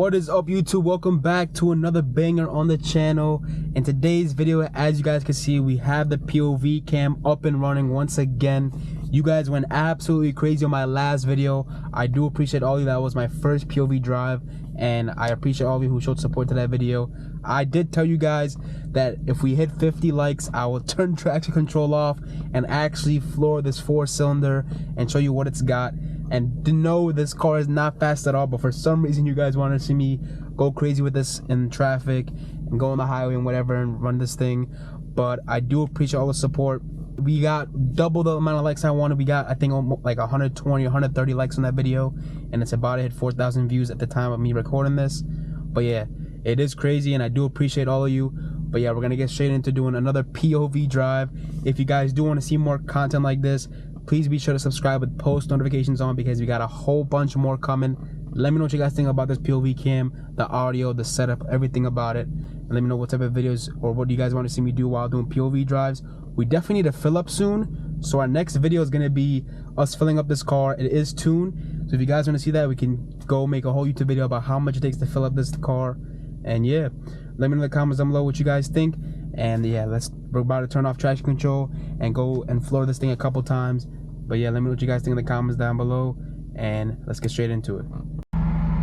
What is up, YouTube? Welcome back to another banger on the channel. In today's video, as you guys can see, we have the POV cam up and running once again. You guys went absolutely crazy on my last video. I do appreciate all of you. That was my first POV drive, and I appreciate all of you who showed support to that video. I did tell you guys that if we hit 50 likes, I will turn traction control off and actually floor this 4-cylinder and show you what it's got. And to know this car is not fast at all, but for some reason you guys want to see me go crazy with this in traffic and go on the highway and whatever and run this thing. But I do appreciate all the support. We got double the amount of likes I wanted. We got, I think, like 120 130 likes on that video, and it's about to hit 4,000 views at the time of me recording this. But yeah, it is crazy, and I do appreciate all of you. But yeah, we're gonna get straight into doing another POV drive. If you guys do want to see more content like this, please be sure to subscribe with post notifications on, because we got a whole bunch more coming. Let me know what you guys think about this POV cam, the audio, the setup, everything about it. And let me know what type of videos or what you guys want to see me do while doing POV drives. We definitely need to fill up soon, so our next video is going to be us filling up this car. It is tuned, so if you guys want to see that, we can go make a whole YouTube video about how much it takes to fill up this car. And yeah, let me know in the comments down below what you guys think. And yeah, we're about to turn off traction control and go and floor this thing a couple times. But yeah, let me know what you guys think in the comments down below, and let's get straight into it.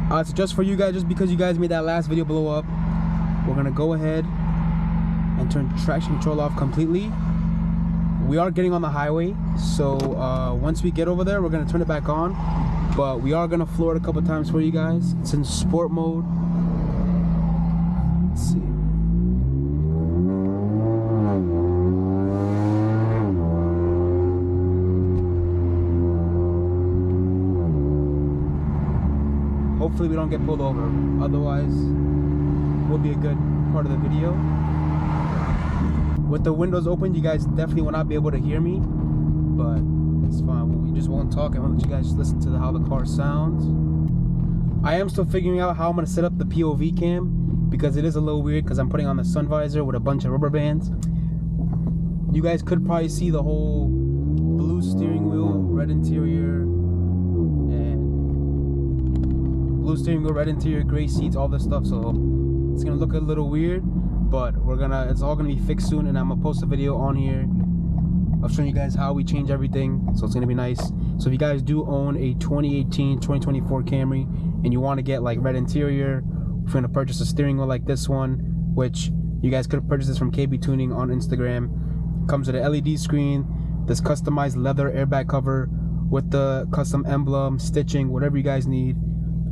So just for you guys, just because you guys made that last video blow up, we're gonna go ahead and turn traction control off completely. We are getting on the highway, so once we get over there, we're gonna turn it back on. But we are gonna floor it a couple times for you guys. It's in sport mode. Let's see. Hopefully we don't get pulled over, otherwise will be a good part of the video. With the windows open, you guys definitely will not be able to hear me, but it's fine. We just won't talk. I want to let you guys listen to how the car sounds. I am still figuring out how I'm going to set up the POV cam, because it is a little weird because I'm putting on the sun visor with a bunch of rubber bands. You guys could probably see the whole blue steering wheel, red interior, red interior, gray seats, all this stuff. So it's gonna look a little weird, but it's all gonna be fixed soon, and I'm gonna post a video on here of showing you guys how we change everything. So it's gonna be nice. So if you guys do own a 2018 2024 Camry and you want to get like red interior, if you're gonna purchase a steering wheel like this one, which you guys could purchase this from KBTuning on Instagram, comes with an LED screen, this customized leather airbag cover with the custom emblem, stitching, whatever you guys need.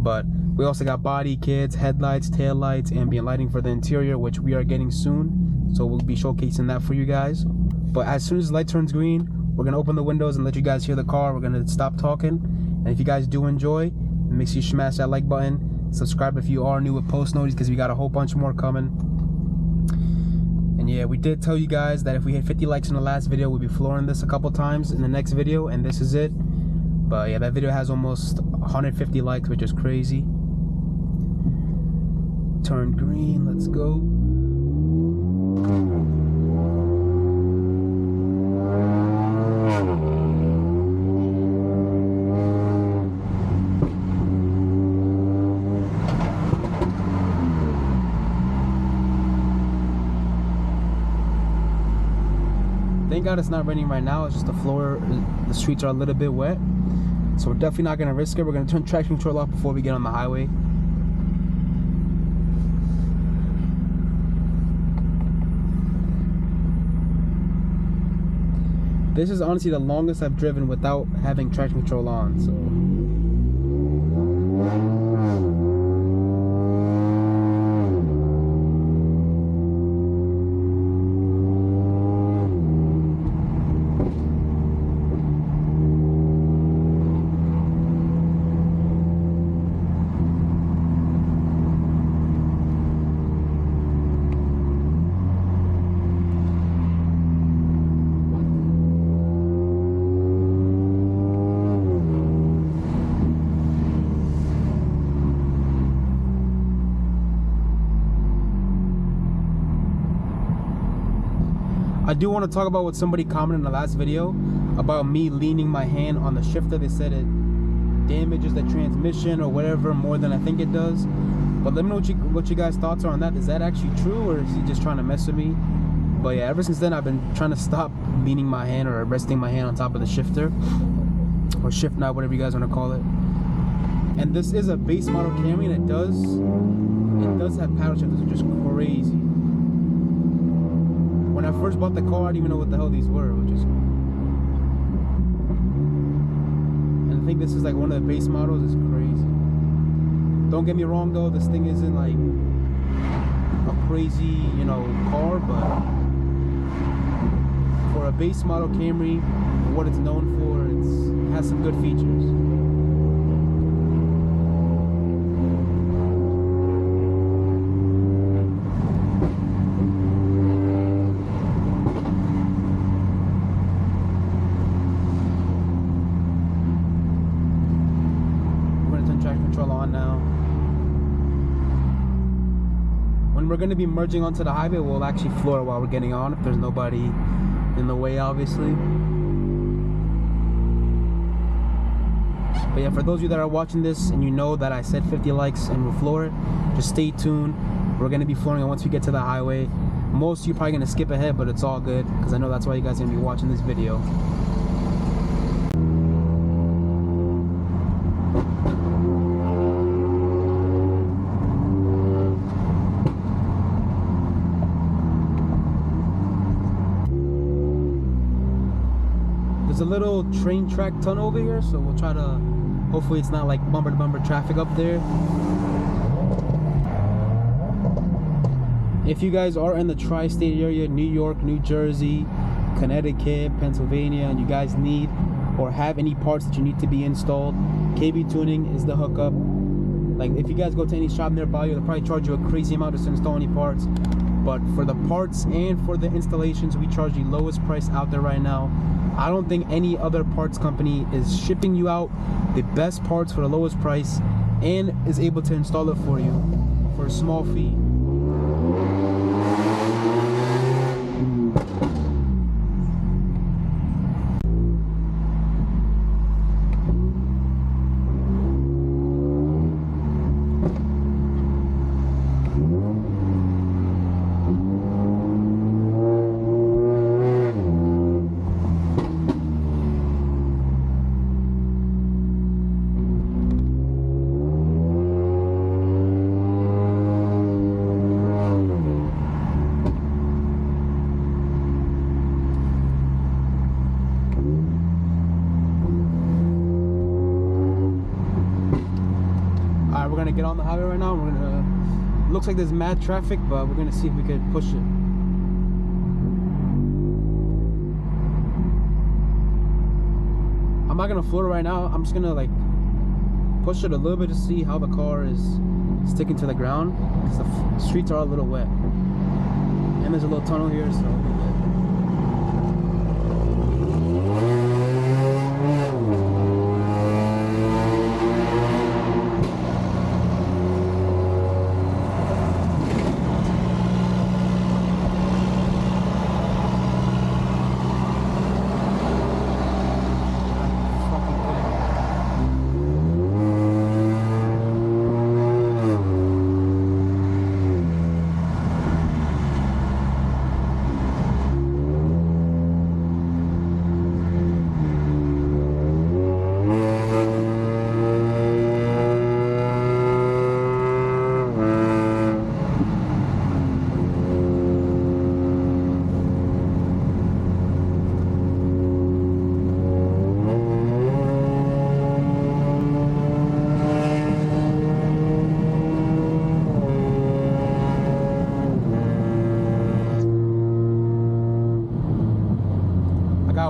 But we also got body kits, headlights, tail lights, ambient lighting for the interior, which we are getting soon, so we'll be showcasing that for you guys. But as soon as the light turns green, we're gonna open the windows and let you guys hear the car. We're gonna stop talking, and if you guys do enjoy, make sure you smash that like button, subscribe if you are new with post notices, because we got a whole bunch more coming. And yeah, we did tell you guys that if we hit 50 likes in the last video, we'll be flooring this a couple times in the next video, and this is it. But yeah, that video has almost 150 likes, which is crazy. Turn green, let's go. Thank God it's not raining right now. It's just the streets are a little bit wet. So we're definitely not going to risk it. We're going to turn traction control off before we get on the highway. This is honestly the longest I've driven without having traction control on, so. I do want to talk about what somebody commented in the last video about me leaning my hand on the shifter. They said it damages the transmission or whatever more than I think it does. But let me know what you guys' thoughts are on that. Is that actually true, or is he just trying to mess with me? But yeah, ever since then I've been trying to stop leaning my hand or resting my hand on top of the shifter or shift knob, whatever you guys want to call it. And this is a base model Camry, and it does have paddle shifters, which is crazy. When I first bought the car, I didn't even know what the hell these were, which is. And I think this is like one of the base models. It's crazy. Don't get me wrong though, this thing isn't like a crazy, you know, car, but for a base model Camry, what it's known for, it has some good features. We're going to turn traction control on now. When we're going to be merging onto the highway, we'll actually floor it while we're getting on, if there's nobody in the way, obviously. But yeah, for those of you that are watching this and you know that I said 50 likes and we'll floor it, just stay tuned. We're going to be flooring it once we get to the highway. Most of you probably going to skip ahead, but it's all good, because I know that's why you guys are going to be watching this video. There's a little train track tunnel over here, so we'll try to, hopefully it's not like bumper to bumper traffic up there. If you guys are in the tri-state area, New York, New Jersey, Connecticut, Pennsylvania, and you guys need or have any parts that you need to be installed, KBTuning is the hookup. Like if you guys go to any shop nearby you, they'll probably charge you a crazy amount just to install any parts. But for the parts and for the installations, we charge the lowest price out there right now. I don't think any other parts company is shipping you out the best parts for the lowest price and is able to install it for you for a small fee. We're gonna get on the highway right now. We're gonna, looks like there's mad traffic, but we're gonna see if we could push it. I'm not gonna floor it right now. I'm just gonna like push it a little bit to see how the car is sticking to the ground, because the streets are a little wet, and there's a little tunnel here, so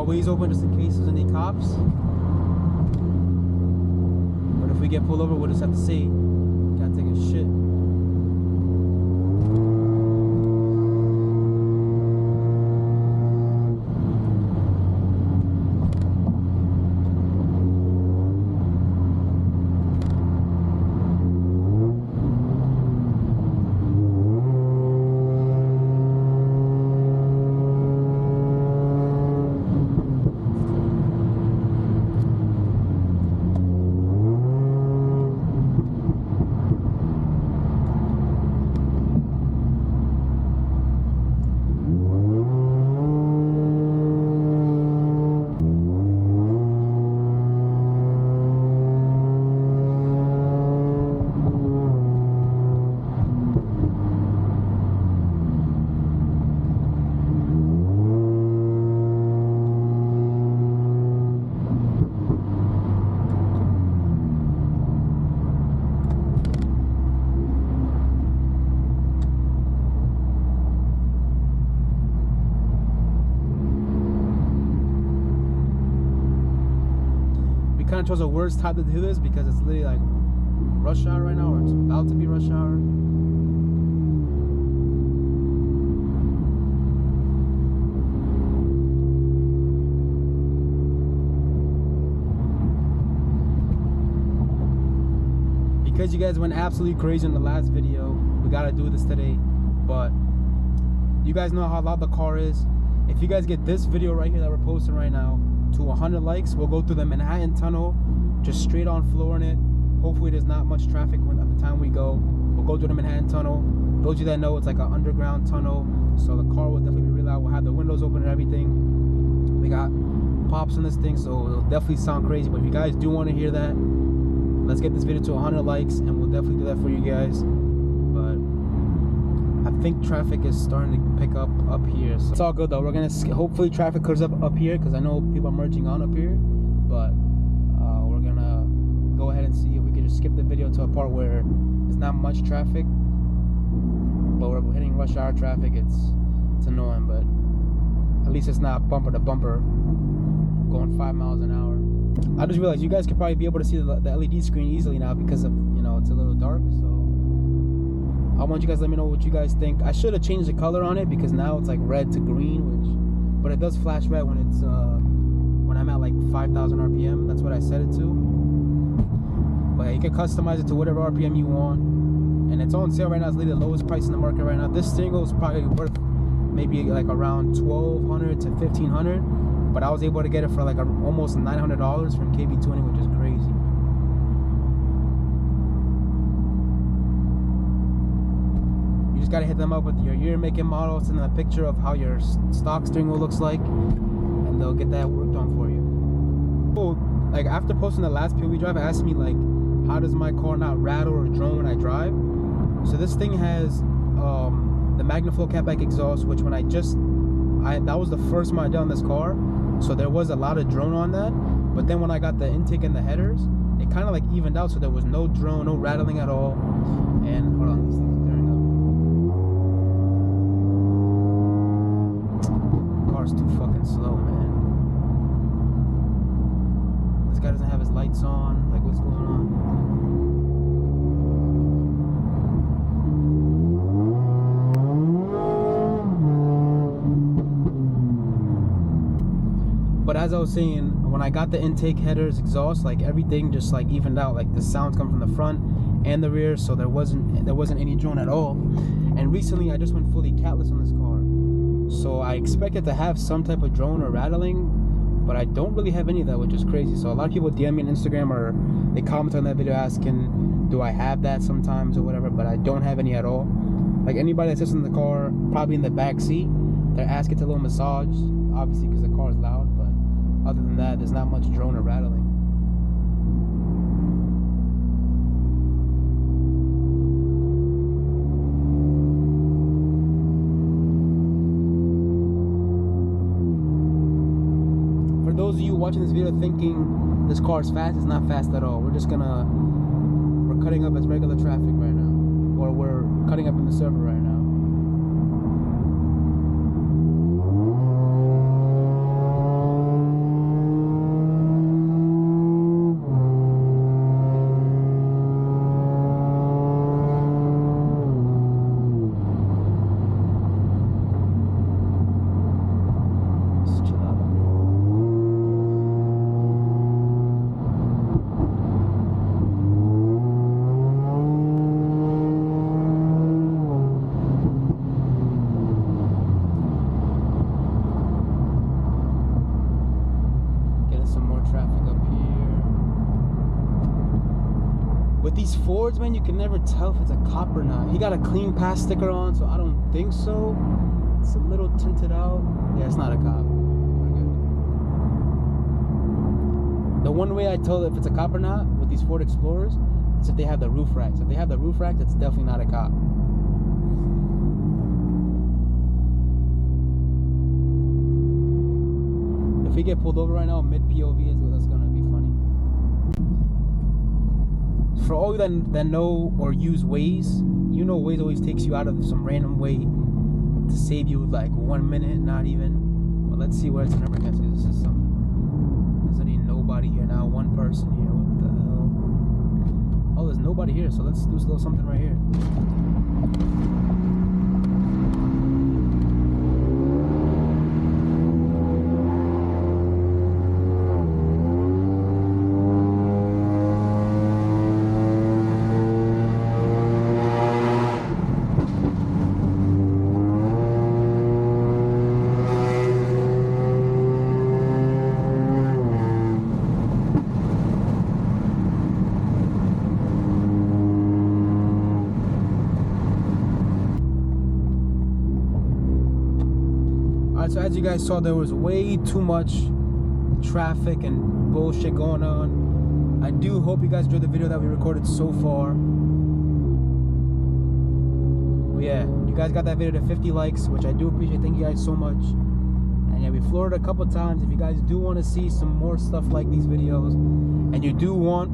ways open just in case there's any cops. But if we get pulled over, we'll just have to say, gotta take a shit. kind of chose a worse time to do this because it's literally like rush hour right now, or it's about to be rush hour. Because you guys went absolutely crazy in the last video, we gotta do this today. But you guys know how loud the car is. If you guys get this video right here that we're posting right now to 100 likes, we'll go through the Manhattan Tunnel, just straight on flooring it. Hopefully there's not much traffic at the time we go. We'll go through the Manhattan Tunnel. Those of you that know, it's like an underground tunnel, so the car will definitely be really loud. We'll have the windows open and everything. We got pops on this thing, so it'll definitely sound crazy. But if you guys do want to hear that, let's get this video to 100 likes, and we'll definitely do that for you guys. But I think traffic is starting to pick up here, so it's all good though. We're gonna hopefully traffic clears up here, because I know people are merging on up here. But we're gonna go ahead and see if we can just skip the video to a part where there's not much traffic, but we're hitting rush hour traffic. It's annoying, but at least it's not bumper to bumper going 5 miles an hour. I just realized you guys could probably be able to see the LED screen easily now because of, you know, it's a little dark. So I want you guys to let me know what you guys think. I should have changed the color on it because now it's like red to green, but it does flash red when it's when I'm at like 5,000 RPM. That's what I set it to. But yeah, you can customize it to whatever RPM you want, and it's on sale right now. It's literally the lowest price in the market right now. This single is probably worth maybe like around $1,200 to $1,500, but I was able to get it for like almost $900 from KBTuning, which is crazy. You just gotta hit them up with your year, make, and model, send them a picture of how your stock steering wheel looks like, and they'll get that worked on for you. Oh, like after posting the last POV drive, it asked me like, how does my car not rattle or drone when I drive? So this thing has the Magnaflow catback exhaust, which when that was the first one I did on this car, so there was a lot of drone on that. But then when I got the intake and the headers, it kind of like evened out, so there was no drone, no rattling at all. And hold on, this thing's tearing up. The car's too fucking slow, man. This guy doesn't have his lights on. Like, what's going on? But as I was saying, when I got the intake, headers, exhaust, like everything just like evened out. Like the sounds come from the front and the rear, so there wasn't any drone at all. And recently I just went fully catless on this car, so I expected to have some type of drone or rattling, but I don't really have any of that, which is crazy. So a lot of people DM me on Instagram, or they comment on that video asking, do I have that sometimes or whatever, but I don't have any at all. Like anybody that sits in the car, probably in the back seat, they're asking to a little massage, obviously because the car is loud. Other than that, there's not much drone or rattling. For those of you watching this video thinking this car is fast, it's not fast at all. We're cutting up as regular traffic right now, or we're cutting up in the server right now. With these Fords, man, you can never tell if it's a cop or not. He got a clean pass sticker on, so I don't think so. It's a little tinted out. Yeah, it's not a cop. We're good. The one way I tell if it's a cop or not with these Ford Explorers is if they have the roof racks. If they have the roof racks, it's definitely not a cop. If we get pulled over right now, mid POV, that's gonna be funny. For all of you that know or use Waze, you know Waze always takes you out of some random way to save you like 1 minute, not even. But let's see where it's gonna bring us. This is there's any nobody nobody here now. One person here. What the hell? Oh, there's nobody here, so let's do a little something right here. So as you guys saw, there was way too much traffic and bullshit going on. I do hope you guys enjoyed the video that we recorded so far. But yeah, you guys got that video to 50 likes, which I do appreciate. Thank you guys so much. And yeah, we floored it a couple times. If you guys do want to see some more stuff like these videos, and you do want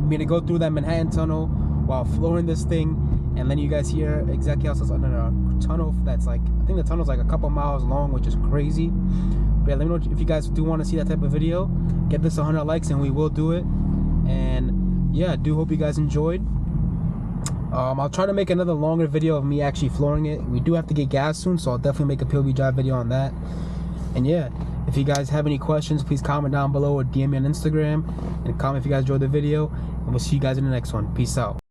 me to go through that Manhattan tunnel while flooring this thing, and then you guys hear exactly how it's under a tunnel that's like, I think the tunnel's like a couple miles long, which is crazy. But yeah, let me know if you guys do want to see that type of video. Get this 100 likes and we will do it. And yeah, I do hope you guys enjoyed. I'll try to make another longer video of me actually flooring it. We do have to get gas soon, so I'll definitely make a POV drive video on that. And yeah, if you guys have any questions, please comment down below or DM me on Instagram and comment if you guys enjoyed the video. And we'll see you guys in the next one. Peace out.